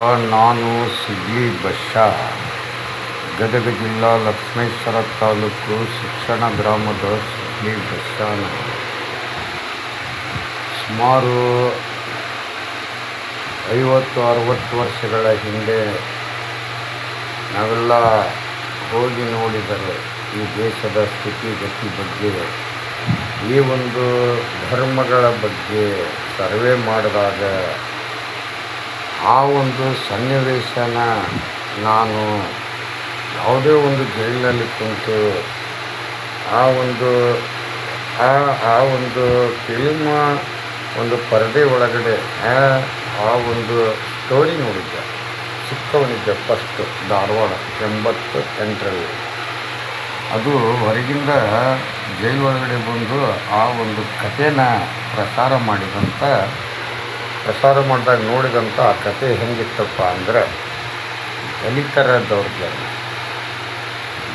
ನಾನು ಸಿಗ್ಲಿ ಬಶ್ಶಾ, ಗದಗ ಜಿಲ್ಲಾ ಲಕ್ಷ್ಮೇಶ್ವರ ತಾಲೂಕು ಶಿಕ್ಷಣ ಗ್ರಾಮದ ಸಿಗ್ಲಿ ಬಶ್ಶಾ. ಸುಮಾರು 50-60 ವರ್ಷಗಳ ಹಿಂದೆ ನಾವೆಲ್ಲ ಹೋಗಿ ನೋಡಿದರೆ ಈ ದೇಶದ ಸ್ಥಿತಿಗತಿ ಬಗ್ಗೆ, ಈ ಒಂದು ಧರ್ಮಗಳ ಬಗ್ಗೆ ಸರ್ವೆ ಮಾಡಿದಾಗ ಆ ಒಂದು ಸನ್ನಿವೇಶನ ನಾನು ಯಾವುದೇ ಒಂದು ಜೈಲಿನಲ್ಲಿ ಕುಂತು ಆ ಒಂದು ಫಿಲ್ಮ ಒಂದು ಪರದೆ ಒಳಗಡೆ ಆ ಒಂದು ಸ್ಟೋರಿ ನೋಡಿದ್ದೆ. ಚಿಕ್ಕವನಿದ್ದೆ, ಫಸ್ಟು ಧಾರವಾಡ 88ರಲ್ಲಿ. ಅದು ಹೊರಗಿಂದ ಜೈಲು ಒಳಗಡೆ ಬಂದು ಆ ಒಂದು ಕಥೆನ ಪ್ರಸಾರ ಮಾಡಿದಾಗ ನೋಡಿದಂಥ ಆ ಕಥೆ ಹೆಂಗಿತ್ತಪ್ಪ ಅಂದರೆ,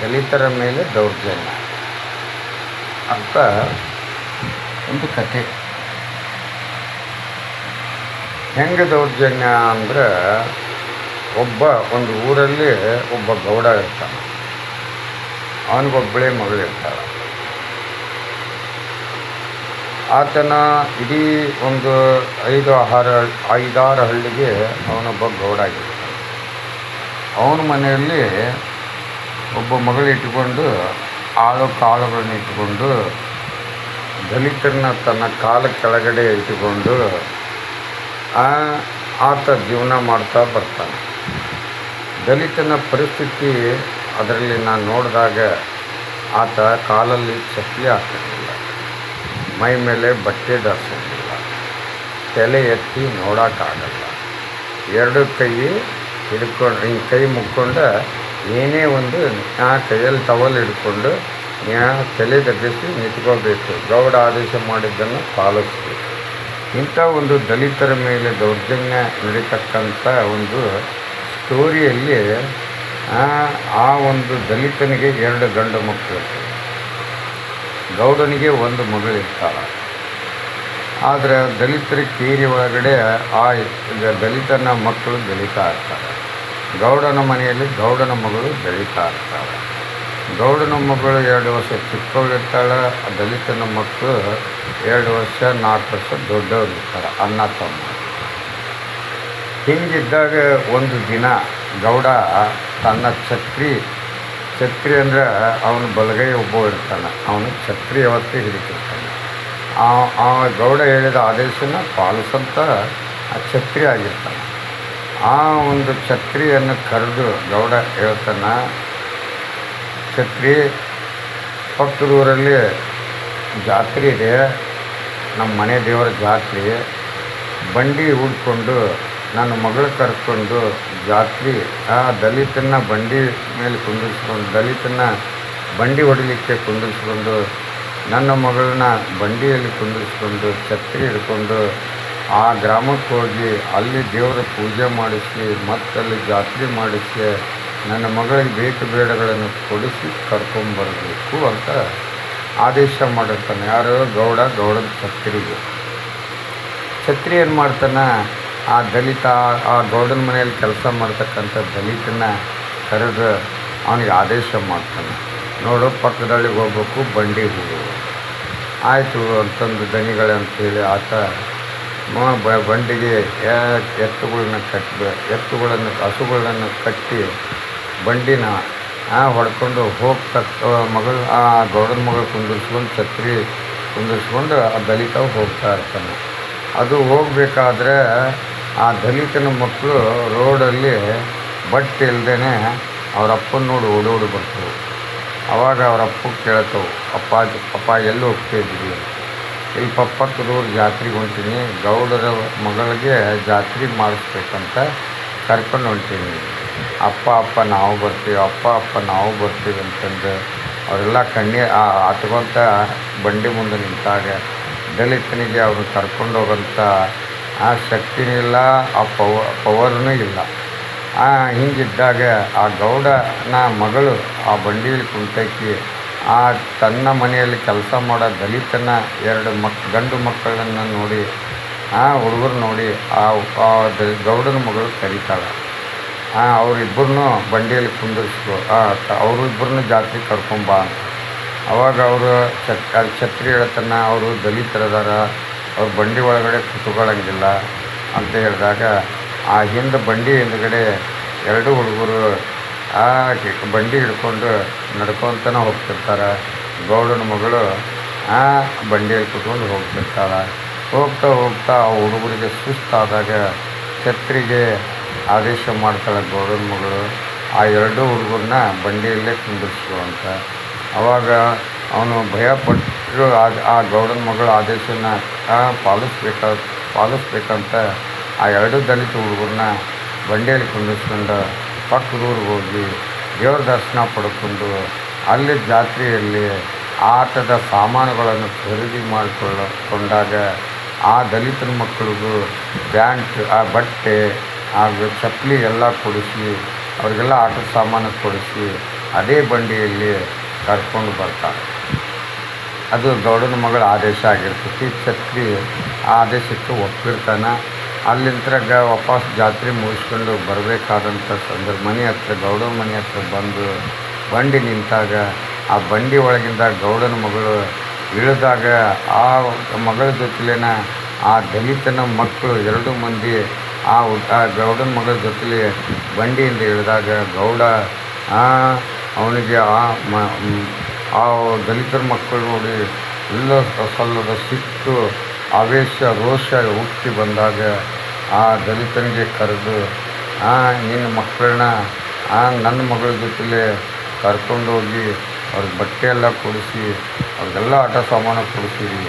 ದಲಿತರ ಮೇಲೆ ದೌರ್ಜನ್ಯ ಅಂತ ಒಂದು ಕಥೆ. ಹೆಂಗೆ ದೌರ್ಜನ್ಯ ಅಂದರೆ, ಒಂದು ಊರಲ್ಲಿ ಒಬ್ಬ ಗೌಡ ಇರ್ತಾನೆ, ಅವನಿಗೊಬ್ಬಳೇ ಮಗಳಿರ್ತಾಳೆ. ಆತನ ಇಡೀ ಒಂದು 5-6 ಹಳ್ಳಿಗೆ ಅವನೊಬ್ಬ ಗೌಡ ಆಗಿರ್ತಾನೆ. ಅವನ ಮನೆಯಲ್ಲಿ ಒಬ್ಬ ಮಗಳಿಟ್ಟುಕೊಂಡು ಕಾಳುಗಳನ್ನ ಇಟ್ಟುಕೊಂಡು ದಲಿತರನ್ನ ತನ್ನ ಕಾಲ ಕೆಳಗಡೆ ಇಟ್ಟುಕೊಂಡು ಆತ ಜೀವನ ಮಾಡ್ತಾ ಬರ್ತಾನೆ. ದಲಿತನ ಪರಿಸ್ಥಿತಿ ಅದರಲ್ಲಿ ನಾನು ನೋಡಿದಾಗ, ಆತ ಕಾಲಲ್ಲಿ ಚಪ್ಪಲಿ ಹಾಕೋದಿಲ್ಲ, ಮೈ ಮೇಲೆ ಬಟ್ಟೆ ಧರಿಸೋದಿಲ್ಲ, ತಲೆ ಎತ್ತಿ ನೋಡೋಕ್ಕಾಗಲ್ಲ, 2 ಕೈ ಹಿಡ್ಕೊಂಡು ಹಿಂಗೆ ಕೈ ಮುಕ್ಕೊಂಡು ಏನೇ ಒಂದು ಕೈಯಲ್ಲಿ ಟವಲ್ ಹಿಡ್ಕೊಂಡು ತಲೆ ತಗ್ಗಿಸಿ ನಿಂತ್ಕೋಬೇಕು. ಗೌಡ ಆದೇಶ ಮಾಡಿದ್ದನ್ನು ಪಾಲಿಸಬೇಕು. ಇಂಥ ಒಂದು ದಲಿತರ ಮೇಲೆ ದೌರ್ಜನ್ಯ ನಡೀತಕ್ಕಂಥ ಒಂದು ಸ್ಟೋರಿಯಲ್ಲಿ ಆ ಒಂದು ದಲಿತನಿಗೆ 2 ಗಂಡು ಮಕ್ಕಳು ಇರ್ತವೆ, ಗೌಡನಿಗೆ 1 ಮಗಳಿರ್ತಾಳೆ. ಆದರೆ ದಲಿತರ ಕೇರಿ ಒಳಗಡೆ ದಲಿತನ ಮಕ್ಕಳು ಬೆಳೀತಾ ಇರ್ತಾರೆ. ಗೌಡನ ಮನೆಯಲ್ಲಿ ಗೌಡನ ಮಗಳು ಬೆಳೀತಾ ಇರ್ತಾಳೆ. ಗೌಡನ ಮಗಳು 2 ವರ್ಷ ಚಿಕ್ಕವಳಿರ್ತಾಳೆ, ದಲಿತನ ಮಕ್ಕಳು 2 ವರ್ಷ 4 ವರ್ಷ ದೊಡ್ಡವ್ರು ಇರ್ತಾರೆ, ಅಣ್ಣ ತಮ್ಮ. ಹಿಂಗಿದ್ದಾಗ ಒಂದು ದಿನ ಗೌಡ ತನ್ನ ಛತ್ರಿ ಅಂದರೆ ಅವನು ಬಲಗೈ ಒಬ್ಬ ಇರ್ತಾನೆ, ಅವನು ಛತ್ರಿ ಯಾವತ್ತೇ ಹಿಡಿತಿರ್ತಾನೆ. ಆ ಗೌಡ ಹೇಳಿದ ಆದೇಶನ ಪಾಲಿಸಂತ ಛತ್ರಿ ಆಗಿರ್ತಾನೆ. ಆ ಒಂದು ಛತ್ರಿಯನ್ನು ಕರೆದು ಗೌಡ ಹೇಳ್ತಾನೆ, ಛತ್ರಿ, ಪಕ್ಕದೂರಲ್ಲಿ ಜಾತ್ರೆ ಇದೆ, ನಮ್ಮ ಮನೆ ದೇವರ ಜಾತ್ರೆ, ಬಂಡಿ ಹೂಡ್ಕೊಂಡು ನನ್ನ ಮಗಳು ಕರ್ಕೊಂಡು ಜಾತ್ರೆ ದಲಿತನ ಬಂಡಿ ಮೇಲೆ ಕುಂದಿರಿಸ್ಕೊಂಡು, ದಲಿತನ ಬಂಡಿ ಹೊಡಿಲಿಕ್ಕೆ ಕುಂದಿರಿಸ್ಕೊಂಡು, ನನ್ನ ಮಗಳನ್ನ ಬಂಡಿಯಲ್ಲಿ ಕುಂದಿರಿಸ್ಕೊಂಡು ಛತ್ರಿ ಹಿಡ್ಕೊಂಡು ಆ ಗ್ರಾಮಕ್ಕೆ ಹೋಗಿ ಅಲ್ಲಿ ದೇವರ ಪೂಜೆ ಮಾಡಿಸಿ ಮತ್ತಲ್ಲಿ ಜಾತ್ರೆ ಮಾಡಿಸಿ ನನ್ನ ಮಗಳಿಗೆ ಬೇಕು ಬೇಡಗಳನ್ನು ಕೊಡಿಸಿ ಕರ್ಕೊಂಬರಬೇಕು ಅಂತ ಆದೇಶ ಮಾಡಿರ್ತಾನೆ. ಯಾರು? ಗೌಡನ ಛತ್ರಿ ಏನು ಮಾಡ್ತಾನೆ, ಆ ದಲಿತ ಆ ಗೌಡನ ಮನೆಯಲ್ಲಿ ಕೆಲಸ ಮಾಡ್ತಕ್ಕಂಥ ದಲಿತನ ಕರೆದು ಅವನಿಗೆ ಆದೇಶ ಮಾಡ್ತಾನೆ, ನೋಡು ಪಕ್ಕದಳ್ಳಿಗೆ ಹೋಗ್ಬೇಕು, ಬಂಡಿ ಹೂಡು. ಆಯಿತು ಅಂತಂದು ದನಿಗಳಂತೇಳಿ ಆತ ಬಂಡಿಗೆ ಹಸುಗಳನ್ನು ಕಟ್ಟಿ ಬಂಡಿನ ಹೊಡ್ಕೊಂಡು ಮಗಳು ಆ ಗೌಡನ ಮಗಳು ಕುಂದಿರಿಸ್ಕೊಂಡು ಛತ್ರಿ ಕುಂದಿರಿಸ್ಕೊಂಡು ಆ ದಲಿತ ಹೋಗ್ತಾ ಇರ್ತಾನೆ. ಅದು ಹೋಗಬೇಕಾದ್ರೆ ಆ ದಲಿತನ ಮಕ್ಕಳು ರೋಡಲ್ಲಿ ಬಟ್ಟೆ ಇಲ್ಲದೇ ಅವ್ರ ಅಪ್ಪನ ನೋಡಿ ಓಡೋಡಿ ಬರ್ತವೆ. ಆವಾಗ ಅವ್ರ ಅಪ್ಪ ಕೇಳ್ತವೆ, ಅಪ್ಪ ಎಲ್ಲಿ ಹೋಗ್ತಾಯಿದ್ದೀವಿ? ಇಲ್ಲಿ ಪಕ್ಕದೂರು ಜಾತ್ರೆಗೆ ಹೊಂಟೀನಿ, ಗೌಡರ ಮಗಳಿಗೆ ಜಾತ್ರೆ ಮಾಡಿಸ್ಬೇಕಂತ ಕರ್ಕೊಂಡು ಹೊಂಟೀನಿ. ಅಪ್ಪ ನಾವು ಬರ್ತೀವಿ ಅಂತಂದು ಅವರೆಲ್ಲ ಹತ್ಕೊಂತ ಬಂಡಿ ಮುಂದೆ ನಿಂತಾಗ ದಲಿತನಿಗೆ ಅವರು ಕರ್ಕೊಂಡು ಹೋಗೋಂಥ ಆ ಶಕ್ತಿನೂ ಇಲ್ಲ, ಆ ಪವರ್ನೂ ಇಲ್ಲ. ಹಿಂಗಿದ್ದಾಗ ಆ ಗೌಡನ ಮಗಳು ಆ ಬಂಡಿಯಲ್ಲಿ ಕುಂತಕ್ಕಿ ತನ್ನ ಮನೆಯಲ್ಲಿ ಕೆಲಸ ಮಾಡೋ ದಲಿತನ 2 ಗಂಡು ಮಕ್ಕಳನ್ನು ನೋಡಿ ಆ ಹುಡುಗರು ನೋಡಿ ಆ ಗೌಡನ ಮಗಳು ಕರೀತಾಳೆ. ಅವರಿಬ್ಬರನ್ನೂ ಬಂಡಿಯಲ್ಲಿ ಕುಂದಿರಿಸ್ಕೊ, ಅವರು ಇಬ್ಬರನ್ನೂ ಜಾತ್ರೆ ಕರ್ಕೊಂಬ ಅಂತ. ಅವಾಗ ಅವರು ಛತ್ರಿ ಹೇಳ್ತಾನೆ, ಅವರು ದಲಿತರದಾರ, ಅವ್ರು ಬಂಡಿ ಒಳಗಡೆ ಕುತ್ಕೊಳ್ಳಂಗಿಲ್ಲ ಅಂತ ಹೇಳಿದಾಗ ಆ ಬಂಡಿ ಹಿಂದ್ಗಡೆ ಎರಡು ಹುಡುಗರು ಬಂಡಿ ಹಿಡ್ಕೊಂಡು ನಡ್ಕೊತನ ಹೋಗ್ತಿರ್ತಾರೆ. ಗೌಡನ ಮಗಳು ಬಂಡಿಯಲ್ಲಿ ಕುತ್ಕೊಂಡು ಹೋಗ್ತಿರ್ತಾಳೆ. ಹೋಗ್ತಾ ಹೋಗ್ತಾ ಆ ಹುಡುಗರಿಗೆ ಸುಸ್ತಾದಾಗ ಛತ್ರಿಗೆ ಆದೇಶ ಮಾಡ್ತಾಳೆ ಗೌಡನ ಮಗಳು, ಆ ಎರಡೂ ಹುಡುಗರನ್ನ ಬಂಡಿಯಲ್ಲೇ ಕುಂದಿರಿಸ್ಕೊ ಅಂತ. ಆವಾಗ ಅವನು ಭಯಪಟ್ಟು ಆ ಗೌಡನ ಮಗಳ ಆದೇಶನ ಪಾಲಿಸ್ಬೇಕಂತ ಆ ಎರಡು ದಲಿತ ಹುಡುಗರನ್ನ ಬಂಡಿಯಲ್ಲಿ ಕುಂದಿರಿಸ್ಕೊಂಡು ಪಕ್ಕದೂರಿಗೆ ಹೋಗಿ ದೇವ್ರ ದರ್ಶನ ಪಡ್ಕೊಂಡು ಅಲ್ಲಿ ಜಾತ್ರೆಯಲ್ಲಿ ಆಟದ ಸಾಮಾನುಗಳನ್ನು ಖರೀದಿ ಮಾಡಿಕೊಂಡಾಗ ಆ ದಲಿತರ ಮಕ್ಕಳಿಗೂ ಪ್ಯಾಂಟ್, ಬಟ್ಟೆ, ಚಪ್ಪಲಿ ಎಲ್ಲ ಕೊಡಿಸಿ ಅವ್ರಿಗೆಲ್ಲ ಆಟದ ಸಾಮಾನು ಕೊಡಿಸಿ ಅದೇ ಬಂಡಿಯಲ್ಲಿ ಕರ್ಕೊಂಡು ಬರ್ತಾರೆ. ಅದು ಗೌಡನ ಮಗಳ ಆದೇಶ ಆಗಿರ್ತೈತಿ. ಛತ್ರಿ ಆ ಆದೇಶಕ್ಕೆ ಒಪ್ಪಿರ್ತಾನೆ. ಅಲ್ಲಿಂದ ವಾಪಸ್ ಜಾತ್ರೆ ಮುಗಿಸ್ಕೊಂಡು ಬರಬೇಕಾದಂಥ ಮನೆ ಹತ್ರ, ಗೌಡನ ಮನೆ ಹತ್ರ ಬಂದು ಬಂಡಿ ನಿಂತಾಗ ಆ ಬಂಡಿ ಒಳಗಿಂದ ಗೌಡನ ಮಗಳು ಇಳಿದಾಗ ಆ ಮಗಳ ಜೊತೆಲೇನ ಆ ದಲಿತನ ಮಕ್ಕಳು ಎರಡು ಮಂದಿ ಆ ಗೌಡನ ಮಗಳ ಜೊತೆಲಿ ಬಂಡಿಯಿಂದ ಇಳಿದಾಗ ಗೌಡ ಅವನಿಗೆ ಆ ದಲಿತರ ಮಕ್ಕಳು ನೋಡಿ ಇಲ್ಲ ಸಲ್ಲದ ಸಿಟ್ಟು, ಆವೇಶ, ರೋಷ ಹುಟ್ಟಿ ಬಂದಾಗ ಆ ದಲಿತನಿಗೆ ಕರೆದು ನಿನ್ನ ಮಕ್ಕಳನ್ನ ನನ್ನ ಮಗಳ ಜೊತೆಲೇ ಕರ್ಕೊಂಡೋಗಿ ಅವ್ರಿಗೆ ಬಟ್ಟೆ ಎಲ್ಲ ಕೊಡಿಸಿ ಅವ್ರಿಗೆಲ್ಲ ಆಟ ಸಾಮಾನು ಕೊಡಿಸಿರಿ,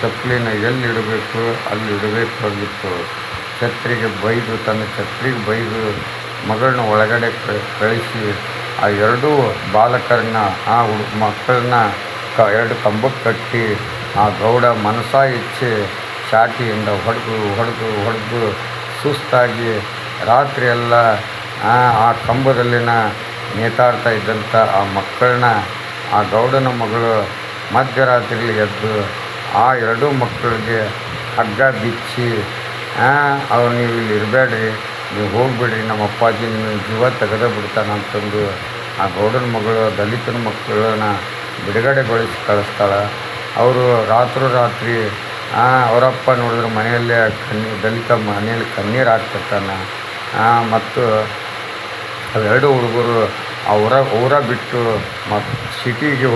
ಚಪ್ಪಲಿನ ಎಲ್ಲಿ ಇಡಬೇಕು ಅಲ್ಲಿ ಇಡಬೇಕಾಗಿತ್ತು. ತನ್ನ ಛತ್ರಿಗೆ ಬೈದು ಮಗಳನ್ನ ಒಳಗಡೆ ಕಳಿಸಿ ಆ ಎರಡೂ ಬಾಲಕರನ್ನ ಮಕ್ಕಳನ್ನ ಎರಡು ಕಂಬಕ್ಕೆ ಕಟ್ಟಿ ಆ ಗೌಡ ಮನಸಾ ಇಚ್ಛೆ ಚಾಟಿಯಿಂದ ಹೊಡೆದು ಸುಸ್ತಾಗಿ ರಾತ್ರಿಯೆಲ್ಲ ಆ ಕಂಬದಲ್ಲಿನ ನೇತಾಡ್ತಾ ಇದ್ದಂಥ ಆ ಮಕ್ಕಳನ್ನ ಆ ಗೌಡನ ಮಗಳು ಮಧ್ಯರಾತ್ರಿಯಲ್ಲಿ ಎದ್ದು ಆ ಎರಡೂ ಮಕ್ಕಳಿಗೆ ಹಗ್ಗ ಬಿಚ್ಚಿ ಅವ್ರು ನೀವು ಇಲ್ಲಿ ಇರಬೇಡ್ರಿ, ನೀವು ಹೋಗ್ಬಿಡ್ರಿ, ನಮ್ಮ ಅಪ್ಪಾಜಿ ನಿಮ್ಮ ಜೀವ ತೆಗೆದೇ ಬಿಡ್ತಾನೆ ಅಂತಂದು ಆ ಗೌಡನ ಮಗಳು ದಲಿತನ ಮಕ್ಕಳನ್ನ ಬಿಡುಗಡೆಗೊಳಿಸಿ ಕಳಿಸ್ತಾಳೆ. ಅವರು ರಾತ್ರಿ ಅವರಪ್ಪ ನೋಡಿದ್ರೆ ಮನೆಯಲ್ಲೇ ದಲಿತ ಮನೆಯಲ್ಲಿ ಕಣ್ಣೀರು ಹಾಕ್ತಿರ್ತಾನೆ. ಮತ್ತು ಅವೆರಡು ಹುಡುಗರು ಊರ ಬಿಟ್ಟು ಮತ್ತು ಸಿಟಿಗೆ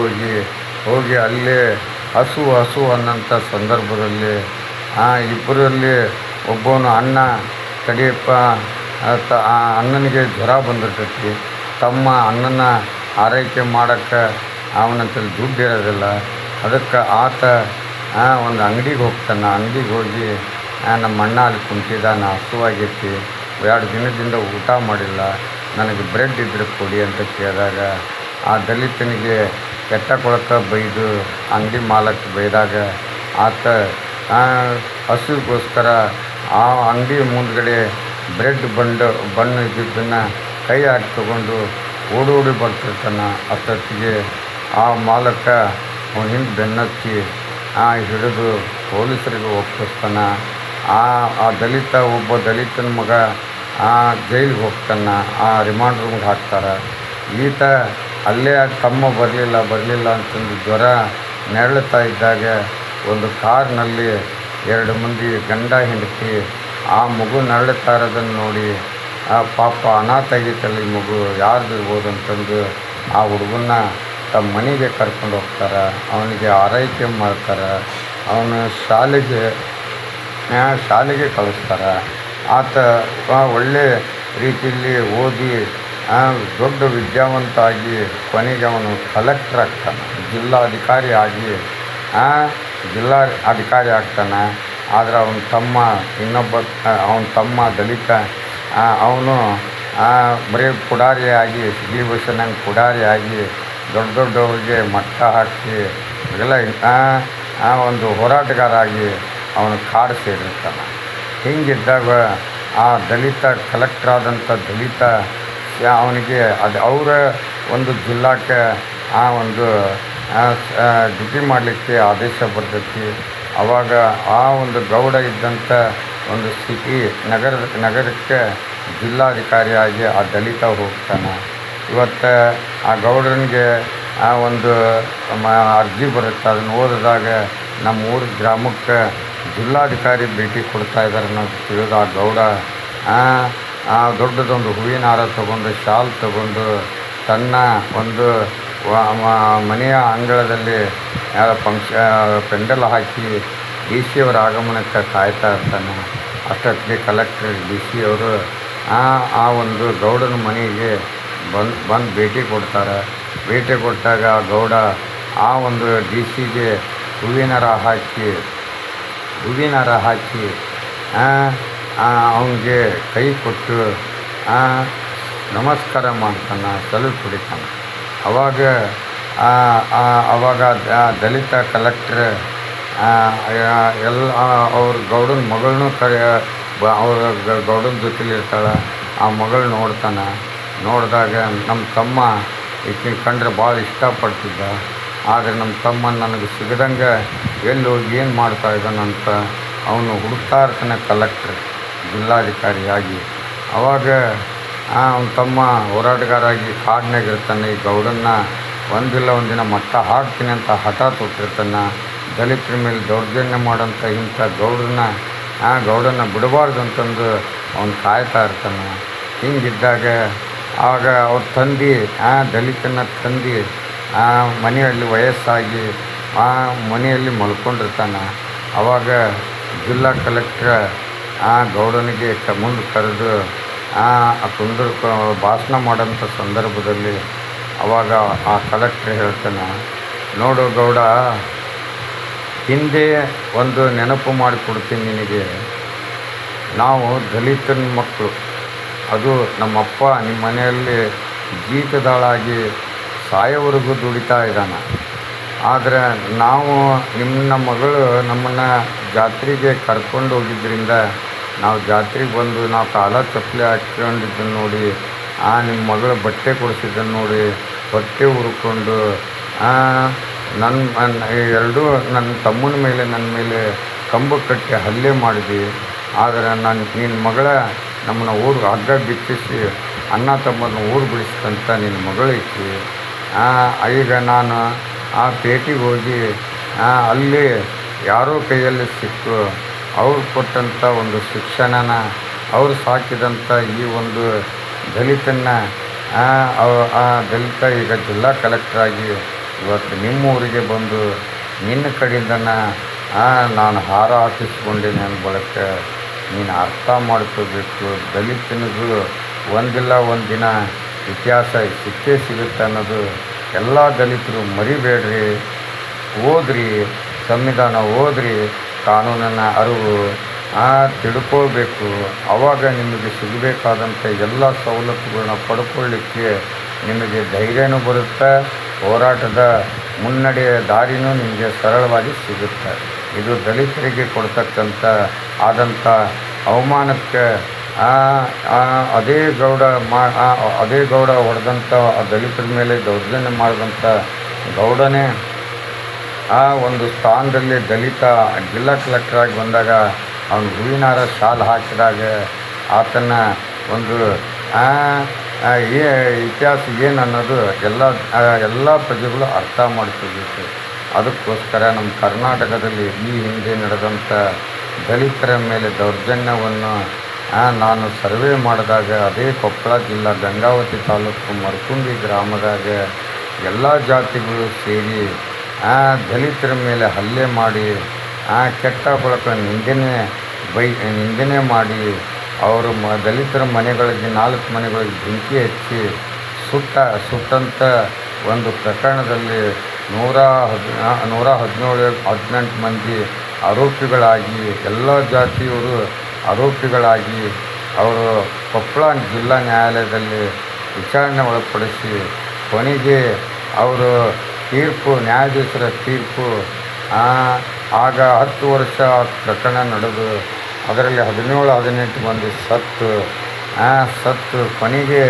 ಹೋಗಿ ಅಲ್ಲೇ ಹಸು ಅನ್ನೋಂಥ ಸಂದರ್ಭದಲ್ಲಿ ಇಬ್ಬರಲ್ಲಿ ಒಬ್ಬನು ಅಣ್ಣ ತಡಿಯಪ್ಪ, ಅಣ್ಣನಿಗೆ ಜ್ವರ ಬಂದಿರ್ತೈತಿ, ತಮ್ಮ ಅಣ್ಣನ ಆರೈಕೆ ಮಾಡೋಕ್ಕೆ ಅವನಂತಲ್ಲಿ ದುಡ್ಡು ಇರೋದಿಲ್ಲ. ಅದಕ್ಕೆ ಆತ ಒಂದು ಅಂಗಡಿಗೆ ಹೋಗ್ತಾನೆ. ಅಂಗಡಿಗೆ ಹೋಗಿ ನಮ್ಮ ಅಣ್ಣ ಅಲ್ಲಿ ಕುಂತಿದ್ದಾನೆ, ಹಸುವಾಗೈತಿ, 2 ದಿನದಿಂದ ಊಟ ಮಾಡಿಲ್ಲ, ನನಗೆ ಬ್ರೆಡ್ ಇದ್ರೆ ಕೊಡಿ ಅಂತ ಕೇಳಿದಾಗ ಆ ದಲಿತನಿಗೆ ಕೆಟ್ಟ ಕೊಳಕ ಬೈದು ಅಂಗಡಿ ಮಾಲಕ್ಕೆ ಬೈದಾಗ ಆತ ಹಸುಗೋಸ್ಕರ ಆ ಅಂಗಡಿ ಮುಂದ್ಗಡೆ ಬ್ರೆಡ್ ಬಣ್ಣ ಇದ್ದಿದ್ದನ್ನು ಕೈ ಹಾಕಿ ತೊಗೊಂಡು ಓಡೋಡಿ ಬರ್ತಿರ್ತಾನೆ. ಅಷ್ಟೊತ್ತಿಗೆ ಆ ಮಾಲಕ ಅವನ ಹಿಂದೆ ಬೆನ್ನತ್ತಿ ಹಿಡಿದು ಪೊಲೀಸರಿಗೆ ಒಪ್ಪಿಸ್ತಾನೆ. ಆ ಒಬ್ಬ ದಲಿತನ ಮಗ ಜೈಲಿಗೆ ಹೋಗ್ತಾನೆ, ರಿಮಾಂಡ್ ರೂಮ್ಗೆ ಹಾಕ್ತಾರೆ. ಈತ ಅಲ್ಲೇ ತಮ್ಮ ಬರಲಿಲ್ಲ ಅಂತಂದು ಜ್ವರ ನೆರಳುತ್ತಾ ಇದ್ದಾಗ ಒಂದು ಕಾರ್ನಲ್ಲಿ 2 ಮಂದಿ ಗಂಡ ಹೆಂಡತಿ ಆ ಮಗು ನರಳುತ್ತಾ ಇರೋದನ್ನು ನೋಡಿ ಪಾಪ ಅನಾಥ ಆಗೈತಲ್ಲ ಈ ಮಗು ಯಾರ್ದಿರ್ಬೋದು ಅಂತಂದು ಆ ಹುಡುಗನ್ನ ತಮ್ಮ ಮನೆಗೆ ಕರ್ಕೊಂಡು ಹೋಗ್ತಾರೆ. ಅವನಿಗೆ ಆರೈಕೆ ಮಾಡ್ತಾರೆ. ಅವನು ಶಾಲೆಗೆ ಕಳಿಸ್ತಾರೆ. ಆತ ಒಳ್ಳೆ ರೀತಿಯಲ್ಲಿ ಓದಿ ದೊಡ್ಡ ವಿದ್ಯಾವಂತ ಆಗಿ ಕೊನೆಗೆ ಅವನು ಕಲೆಕ್ಟರ್ ಆಗ್ತಾನೆ, ಜಿಲ್ಲಾಧಿಕಾರಿ ಆಗ್ತಾನೆ. ಆದರೆ ಅವನ ತಮ್ಮ ದಲಿತ, ಅವನು ಬರೀ ಪುಡಾರಿಯಾಗಿ ಸಿಗ್ಲಿ ಬಸ್ಸಿನಂಗೆ ಪುಡಾರಿಯಾಗಿ ದೊಡ್ಡವ್ರಿಗೆ ಮಟ್ಟ ಹಾಕಿ ಇದೆಲ್ಲ ಒಂದು ಹೋರಾಟಗಾರಾಗಿ ಅವನು ಕಾಡು ಸೇರಿರ್ತಾನೆ. ಹೀಗಿದ್ದಾಗ ಆ ದಲಿತ ಕಲೆಕ್ಟರ್ ಆದಂಥ ದಲಿತ ಅವನಿಗೆ ಅವರ ಒಂದು ಜಿಲ್ಲಾಕ್ಕೆ ಒಂದು ಡ್ಯೂಟಿ ಮಾಡಲಿಕ್ಕೆ ಆದೇಶ ಬರ್ತೈತಿ. ಆವಾಗ ಆ ಒಂದು ಗೌಡ ಇದ್ದಂಥ ಒಂದು ಸಿಟಿ ನಗರಕ್ಕೆ ಜಿಲ್ಲಾಧಿಕಾರಿಯಾಗಿ ಆ ದಲಿತ ಹೋಗ್ತಾನೆ. ಇವತ್ತು ಆ ಗೌಡನಿಗೆ ಆ ಒಂದು ಅರ್ಜಿ ಬರುತ್ತೆ. ಅದನ್ನು ಓದಿದಾಗ ನಮ್ಮ ಊರ ಗ್ರಾಮಕ್ಕೆ ಜಿಲ್ಲಾಧಿಕಾರಿ ಭೇಟಿ ಕೊಡ್ತಾ ಇದ್ದಾರೆ ಅನ್ನೋದು ತಿಳಿದು ಆ ಗೌಡ ಆ ದೊಡ್ಡದೊಂದು ಹೂವಿನ ಹಾರ ತಗೊಂಡು ಶಾಲ್ ತಗೊಂಡು ತನ್ನ ಒಂದು ಮನೆಯ ಅಂಗಳದಲ್ಲಿ ಪೆಂಡಲ್ ಹಾಕಿ ಡಿ ಸಿ ಅವರ ಆಗಮನಕ್ಕೆ ಕಾಯ್ತಾ ಇರ್ತಾನೆ. ಅಷ್ಟೊತ್ತಿಗೆ ಕಲೆಕ್ಟರ್ ಡಿ ಸಿ ಅವರು ಆ ಒಂದು ಗೌಡನ ಮನೆಗೆ ಬಂದು ಭೇಟಿ ಕೊಡ್ತಾರೆ. ಭೇಟಿ ಕೊಟ್ಟಾಗ ಆ ಗೌಡ ಆ ಒಂದು ಡಿ ಸಿಗೆ ಹೂವಿನ ಹಾರ ಹಾಕಿ ಅವನಿಗೆ ಕೈ ಕೊಟ್ಟು ನಮಸ್ಕಾರ ಮಾಡ್ತಾನೆ, ಸಲ್ಯೂಟ್ ಹೊಡಿತಾನೆ. ಅವಾಗ ದಲಿತ ಕಲೆಕ್ಟ್ರ್ ಎಲ್ಲ ಅವ್ರ ಗೌಡನ ಮಗಳನ್ನೂ ಅವ್ರ ಗೌಡನ ಜೊತೆಲಿರ್ತಾಳೆ. ಆ ಮಗಳು ನೋಡ್ತಾನೆ. ನೋಡಿದಾಗ ನಮ್ಮ ತಮ್ಮ ಈಕಿನ ಕಂಡ್ರೆ ಭಾಳ ಇಷ್ಟಪಡ್ತಿದ್ದ. ಆದರೆ ನಮ್ಮ ತಮ್ಮ ನನಗೆ ಸಿಗದಂಗೆ ಎಲ್ಲಿ ಹೋಗಿ ಏನು ಮಾಡ್ತಾ ಇದ್ದಾನಂತ ಅವನು ಹುಡುಕ್ತಾ ಇರ್ತಾನೆ ಕಲೆಕ್ಟ್ರ್ ಜಿಲ್ಲಾಧಿಕಾರಿಯಾಗಿ. ಅವಾಗ ಅವನ ತಮ್ಮ ಹೋರಾಟಗಾರಾಗಿ ಕಾಡಿನಾಗ ಇರ್ತಾನೆ. ಈ ಗೌಡನ್ನ ಒಂದಿಲ್ಲ ಒಂದಿನ ಮಟ್ಟ ಹಾಕ್ತೀನಿ ಅಂತ ಹಠ ತೊಟ್ಟಿರ್ತಾನೆ. ದಲಿತರ ಮೇಲೆ ದೌರ್ಜನ್ಯ ಮಾಡೋಂಥ ಇಂಥ ಗೌಡನ್ನ ಬಿಡಬಾರ್ದು ಅಂತಂದು ಅವನು ಕಾಯ್ತಾ ಇರ್ತಾನೆ. ಹಿಂಗಿದ್ದಾಗ ಆಗ ಅವ್ರ ತಂದೆ ದಲಿತನ ತಂದೆ ಮನೆಯಲ್ಲಿ ವಯಸ್ಸಾಗಿ ಮನೆಯಲ್ಲಿ ಮಲ್ಕೊಂಡಿರ್ತಾನೆ. ಆವಾಗ ಜಿಲ್ಲಾ ಕಲೆಕ್ಟ್ರ್ ಗೌಡನಿಗೆ ಮುಂದೆ ಕರೆದು ಭಾಷಣ ಮಾಡೋಂಥ ಸಂದರ್ಭದಲ್ಲಿ ಆವಾಗ ಆ ಕಲೆಕ್ಟ್ರ್ ಹೇಳ್ತಾನೆ, ನೋಡು ಗೌಡ, ಹಿಂದೆ ಒಂದು ನೆನಪು ಮಾಡಿಕೊಡ್ತೀನಿ ನಿನಗೆ. ನಾವು ದಲಿತನ ಮಕ್ಕಳು. ಅದು ನಮ್ಮಪ್ಪ ನಿಮ್ಮ ಮನೆಯಲ್ಲಿ ಜೀತದಾಳಾಗಿ ಸಾಯೋವರೆಗೂ ದುಡಿತಾ ಇದ್ದಾನೆ. ಆದರೆ ನಾವು ನಿಮ್ಮ ಮಗಳು ನಮ್ಮನ್ನು ಜಾತ್ರೆಗೆ ಕರ್ಕೊಂಡು ಹೋಗಿದ್ದರಿಂದ ನಾವು ಜಾತ್ರೆಗೆ ಬಂದು ನಾವು ಕಾಲ ಚಪ್ಪಲಿ ಹಾಕ್ಕೊಂಡಿದ್ದನ್ನು ನೋಡಿ, ನಿಮ್ಮ ಮಗಳು ಬಟ್ಟೆ ಕೊಡಿಸಿದ್ದನ್ನು ನೋಡಿ ಹೊಟ್ಟೆ ಹುರ್ಕೊಂಡು ಎರಡೂ ನನ್ನ ತಮ್ಮನ ಮೇಲೆ ನನ್ನ ಮೇಲೆ ಕಂಬ ಕಟ್ಟಿ ಹಲ್ಲೆ ಮಾಡಿದ್ವಿ. ಆದರೆ ನಿನ್ನ ಮಗಳ ನಮ್ಮನ್ನು ಊರಿಗೆ ಹಗ್ಗ ಬಿಚ್ಚಿಸಿ ಅಣ್ಣ ತಮ್ಮನ್ನು ಊರು ಬಿಡಿಸ್ತಂತ ನಿನ್ನ ಮಗಳೈತಿ. ಈಗ ನಾನು ಆ ಪೇಟೆಗೆ ಹೋಗಿ ಅಲ್ಲಿ ಯಾರೋ ಕೈಯಲ್ಲಿ ಸಿಕ್ಕು ಅವ್ರು ಕೊಟ್ಟಂಥ ಒಂದು ಶಿಕ್ಷಣನ ಅವರು ಸಾಕಿದಂಥ ಈ ಒಂದು ದಲಿತನ ದಲಿತ ಈಗ ಜಿಲ್ಲಾ ಕಲೆಕ್ಟ್ರಾಗಿ ಇವತ್ತು ನಿಮ್ಮ ಊರಿಗೆ ಬಂದು ನಿನ್ನ ಕಡೆಯಿಂದ ನಾನು ಹಾರ ಹಾಕಿಸ್ಕೊಂಡೇನೆ ಅನ್ನೋ ಬಳಕ ನೀನು ಅರ್ಥ ಮಾಡ್ಕೋಬೇಕು. ದಲಿತನಿಗೂ ಒಂದಿಲ್ಲ ಒಂದು ದಿನ ಇತಿಹಾಸ ಸಿಕ್ಕೇ ಸಿಗುತ್ತೆ ಅನ್ನೋದು ಎಲ್ಲ ದಲಿತರು ಮರಿಬೇಡ್ರಿ. ಓದ್ರಿ, ಸಂವಿಧಾನ ಓದ್ರಿ, ಕಾನೂನನ್ನ ಅರಿವು ತಿಳ್ಕೊಳ್ಬೇಕು. ಆವಾಗ ನಿಮಗೆ ಸಿಗಬೇಕಾದಂಥ ಎಲ್ಲ ಸವಲತ್ತುಗಳನ್ನ ಪಡ್ಕೊಳ್ಳಿಕ್ಕೆ ನಿಮಗೆ ಧೈರ್ಯನೂ ಬರುತ್ತೆ, ಹೋರಾಟದ ಮುನ್ನಡೆಯ ದಾರಿನೂ ನಿಮಗೆ ಸರಳವಾಗಿ ಸಿಗುತ್ತೆ. ಇದು ದಲಿತರಿಗೆ ಕೊಡ್ತಕ್ಕಂಥ ಆದಂಥ ಅವಮಾನಕ್ಕೆ ಅದೇ ಗೌಡ ಹೊಡೆದಂಥ ದಲಿತರ ಮೇಲೆ ದೌರ್ಜನ್ಯ ಮಾಡಿದಂಥ ಗೌಡನೇ ಒಂದು ಸ್ಥಾನದಲ್ಲಿ ದಲಿತ ಜಿಲ್ಲಾ ಕಲೆಕ್ಟ್ರಾಗಿ ಬಂದಾಗ ಅವನು ಹೂವಿನಾರ ಶಾಲ್ ಹಾಕಿದಾಗ ಆತನ ಒಂದು ಇತಿಹಾಸ ಏನು ಅನ್ನೋದು ಎಲ್ಲ ಪ್ರಜೆಗಳು ಅರ್ಥ ಮಾಡ್ಕೋಬೇಕು. ಅದಕ್ಕೋಸ್ಕರ ನಮ್ಮ ಕರ್ನಾಟಕದಲ್ಲಿ ಈ ಹಿಂದೆ ನಡೆದಂಥ ದಲಿತರ ಮೇಲೆ ದೌರ್ಜನ್ಯವನ್ನು ನಾನು ಸರ್ವೆ ಮಾಡಿದಾಗ ಅದೇ ಕೊಪ್ಪಳ ಜಿಲ್ಲಾ ಗಂಗಾವತಿ ತಾಲೂಕು ಮರ್ಕುಂಡಿ ಗ್ರಾಮದಾಗ ಎಲ್ಲ ಜಾತಿಗಳು ಸೇರಿ ದಲಿತರ ಮೇಲೆ ಹಲ್ಲೆ ಮಾಡಿ ಕೆಟ್ಟ ಬಳಕ ನಿಂದನೆ ಮಾಡಿ ಅವರು ದಲಿತರ ಮನೆಗಳಿಗೆ 4 ಮನೆಗಳಿಗೆ ಬೆಂಕಿ ಹಚ್ಚಿ ಸುಟ್ಟಂಥ ಒಂದು ಪ್ರಕರಣದಲ್ಲಿ 118 ಮಂದಿ ಆರೋಪಿಗಳಾಗಿ ಎಲ್ಲ ಜಾತಿಯವರು ಆರೋಪಿಗಳಾಗಿ ಅವರು ಕೊಪ್ಪಳ ಜಿಲ್ಲಾ ನ್ಯಾಯಾಲಯದಲ್ಲಿ ವಿಚಾರಣೆ ಒಳಪಡಿಸಿ ಕೊನೆಗೆ ಅವರು ನ್ಯಾಯಾಧೀಶರ ತೀರ್ಪು ಆಗ 10 ವರ್ಷ ಪ್ರಕರಣ ನಡೆದು ಅದರಲ್ಲಿ 17-18 ಮಂದಿ ಸತ್ತು ಕೊನೆಗೆ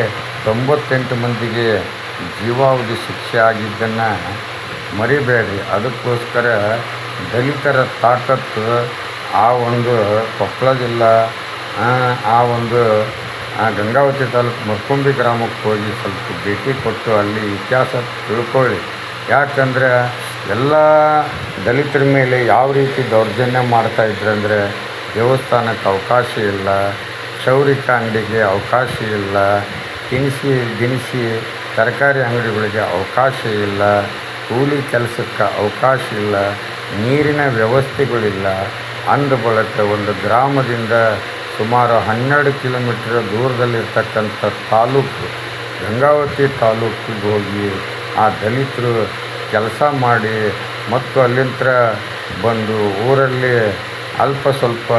98 ಮಂದಿಗೆ ಜೀವಾವಧಿ ಶಿಕ್ಷೆ ಆಗಿದ್ದನ್ನು ಮರಿಬೇಡ್ರಿ. ಅದಕ್ಕೋಸ್ಕರ ದಲಿತರ ತಾಕತ್ತು ಆ ಒಂದು ಕೊಪ್ಪಳ ಜಿಲ್ಲಾ ಆ ಒಂದು ಗಂಗಾವತಿ ತಾಲೂಕು ಮರ್ಕುಂಬಿ ಗ್ರಾಮಕ್ಕೆ ಹೋಗಿ ಸ್ವಲ್ಪ ಭೇಟಿ ಕೊಟ್ಟು ಅಲ್ಲಿ ಇತಿಹಾಸ ತಿಳ್ಕೊಳ್ಳಿ. ಯಾಕಂದರೆ ಎಲ್ಲ ದಲಿತರ ಮೇಲೆ ಯಾವ ರೀತಿ ದೌರ್ಜನ್ಯ ಮಾಡ್ತಾಯಿದ್ರಂದರೆ ದೇವಸ್ಥಾನಕ್ಕೆ ಅವಕಾಶ ಇಲ್ಲ, ಕ್ಷೌರಿಕ ಅಂಗಡಿಗೆ ಅವಕಾಶ ಇಲ್ಲ, ದಿನಸಿ ತರಕಾರಿ ಅಂಗಡಿಗಳಿಗೆ ಅವಕಾಶ ಇಲ್ಲ, ಕೂಲಿ ಕೆಲಸಕ್ಕೆ ಅವಕಾಶ ಇಲ್ಲ, ನೀರಿನ ವ್ಯವಸ್ಥೆಗಳಿಲ್ಲ. ಅಂದ ಬಳಿಕ ಒಂದು ಗ್ರಾಮದಿಂದ ಸುಮಾರು 12 ಕಿಲೋಮೀಟರ್ ದೂರದಲ್ಲಿರ್ತಕ್ಕಂಥ ತಾಲೂಕು ಗಂಗಾವತಿ ತಾಲೂಕಿಗೆ ಹೋಗಿ ಆ ದಲಿತರು ಕೆಲಸ ಮಾಡಿ ಮತ್ತು ಅಲ್ಲಿಂದ ಬಂದು ಊರಲ್ಲಿ ಅಲ್ಪ ಸ್ವಲ್ಪ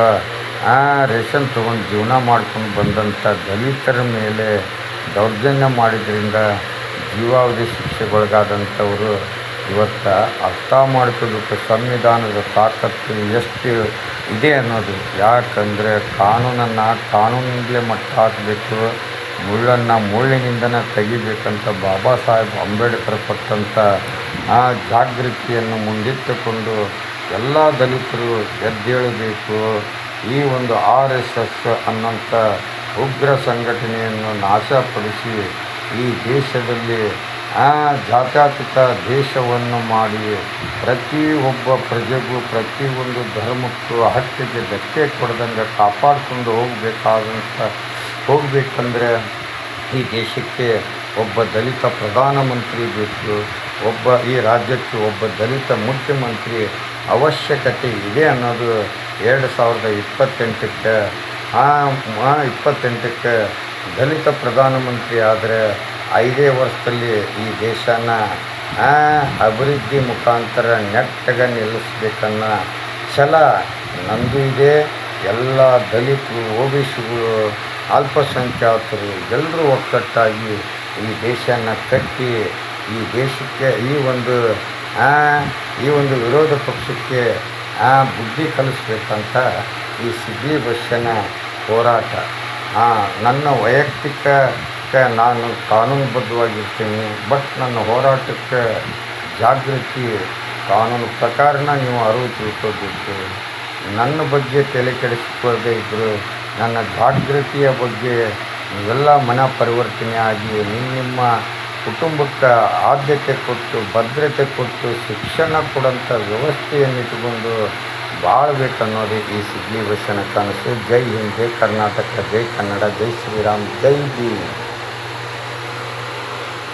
ರೇಷನ್ ತೊಗೊಂಡು ಜೀವನ ಮಾಡ್ಕೊಂಡು ಬಂದಂಥ ದಲಿತರ ಮೇಲೆ ದೌರ್ಜನ್ಯ ಮಾಡಿದ್ರಿಂದ ಜೀವಾವಧಿ ಶಿಕ್ಷೆಗೊಳಗಾದಂಥವರು ಇವತ್ತು ಅರ್ಥ ಮಾಡ್ಕೋಬೇಕು ಸಂವಿಧಾನದ ತಾಕತ್ತು ಎಷ್ಟು ಇದೆ ಅನ್ನೋದು. ಯಾಕಂದರೆ ಕಾನೂನನ್ನು ಕಾನೂನಿಂದಲೇ ಮಟ್ಟ ಹಾಕಬೇಕು, ಮುಳ್ಳನ್ನು ಮುಳ್ಳಿನಿಂದನೇ ತೆಗಿಬೇಕಂತ ಬಾಬಾ ಸಾಹೇಬ್ ಅಂಬೇಡ್ಕರ್ ಕೊಟ್ಟಂಥ ಆ ಜಾಗೃತಿಯನ್ನು ಮುಂದಿಟ್ಟುಕೊಂಡು ಎಲ್ಲ ದಲಿತರು ಎದ್ದೇಳಬೇಕು. ಈ ಒಂದು RSS ಅನ್ನೋಂಥ ಉಗ್ರ ಸಂಘಟನೆಯನ್ನು ನಾಶಪಡಿಸಿ ಈ ದೇಶದಲ್ಲಿ ಜಾತ್ಯತೀತ ದೇಶವನ್ನು ಮಾಡಿ ಪ್ರತಿಯೊಬ್ಬ ಪ್ರಜೆಗೂ ಪ್ರತಿಯೊಂದು ಧರ್ಮಕ್ಕೂ ಹಕ್ಕಿಗೆ ಧಕ್ಕೆ ಕೊಡದಂಗೆ ಕಾಪಾಡಿಕೊಂಡು ಹೋಗಬೇಕಂದ್ರೆ ಈ ದೇಶಕ್ಕೆ ಒಬ್ಬ ದಲಿತ ಪ್ರಧಾನಮಂತ್ರಿ ಬೇಕು, ಈ ರಾಜ್ಯಕ್ಕೆ ಒಬ್ಬ ದಲಿತ ಮುಖ್ಯಮಂತ್ರಿ ಅವಶ್ಯಕತೆ ಇದೆ ಅನ್ನೋದು 2028ಕ್ಕೆ ದಲಿತ ಪ್ರಧಾನಮಂತ್ರಿ ಆದರೆ 5 ವರ್ಷದಲ್ಲಿ ಈ ದೇಶನ ಅಭಿವೃದ್ಧಿ ಮುಖಾಂತರ ನೆಟ್ಟಗೆ ನಿಲ್ಲಿಸ್ಬೇಕನ್ನೋ ಛಲ ನಂದು ಇದೆ. ಎಲ್ಲ ದಲಿತರು, OBCಗಳು, ಅಲ್ಪಸಂಖ್ಯಾತರು ಎಲ್ಲರೂ ಒಕ್ಕಟ್ಟಾಗಿ ಈ ದೇಶನ ಕಟ್ಟಿ ಈ ದೇಶಕ್ಕೆ ಈ ಒಂದು ವಿರೋಧ ಪಕ್ಷಕ್ಕೆ ಬುದ್ಧಿ ಕಲಿಸ್ಬೇಕಂತ ಈ ಸಿದ್ಲಿ ಬಸ್ಸಿನ ಹೋರಾಟ. ನನ್ನ ವೈಯಕ್ತಿಕ ನಾನು ಕಾನೂನುಬದ್ಧವಾಗಿರ್ತೀನಿ, ಬಟ್ ನನ್ನ ಹೋರಾಟಕ್ಕೆ ಜಾಗೃತಿ ಕಾನೂನು ಪ್ರಕಾರನ ನೀವು ಅರಿವು ತಿಳ್ಕೋಬೇಕು. ನನ್ನ ಬಗ್ಗೆ ತಲೆ ಕೆಡಿಸಿಕೊಳ್ಳದೆ ಇದ್ದರು ನನ್ನ ಜಾಗೃತಿಯ ಬಗ್ಗೆ ನೀವೆಲ್ಲ ಪರಿವರ್ತನೆ ಆಗಿ ನಿಮ್ಮ ಕುಟುಂಬಕ್ಕೆ ಆದ್ಯತೆ ಕೊಟ್ಟು ಭದ್ರತೆ ಕೊಟ್ಟು ಶಿಕ್ಷಣ ಕೊಡೋಂಥ ವ್ಯವಸ್ಥೆಯನ್ನು ಇಟ್ಟುಕೊಂಡು ಬಾಳಬೇಕನ್ನೋದೇ ಈ ಸಿದ್ಲಿ ಬಸ್ಸಿನ ಕನಸು. ಜೈ ಹಿಂದ್, ಜೈ ಕರ್ನಾಟಕ, ಜೈ ಕನ್ನಡ, ಜೈ ಶ್ರೀರಾಮ್, ಜೈ ಭೀಮ್.